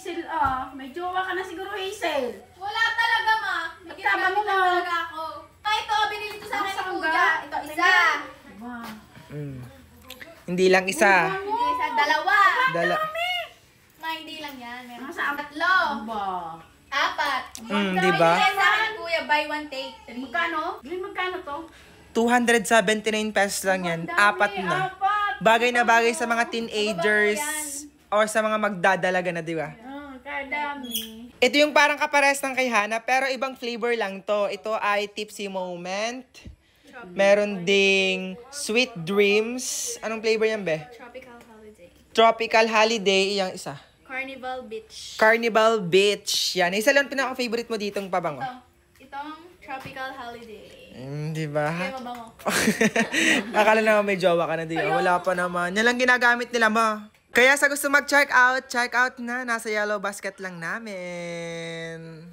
Hazel may jowa ka na siguro Hazel. Wala talaga, ma. May Tama mo, ginagamit lang talaga ako. Ito, binili to sa akin ni Kuya. Ito, isa. Wow. Hindi lang isa. Hindi isa, dalawa. Ma, hindi lang yan. Meron Nasa tatlo. Ba? Apat. Di ba? Binili sa akin ni Kuya, buy one, take three. Magkano? Magkano to? 279 pesos lang yan. Ang dami, Apat na. Bagay na bagay sa mga teenagers or sa mga magdadalaga na, di ba? Kadami. Ito yung parang kapares ng kay Hana, pero ibang flavor lang to. Ito ay Tipsy Moment. Meron ding Sweet Dreams. Anong flavor yan, be? Tropical holiday. Tropical Holiday, yung isa. Carnival Beach. Carnival Beach. Yan. Isa lang pinaka-favorite mo ditong pabango. Itong tropical holiday. Di ba? Kaya mabango. Akala naman may jowa ka na, di ba? Wala pa naman. Yan lang ginagamit nila, ma. Kaya sa gusto mag-check out na. Nasa yellow basket lang namin.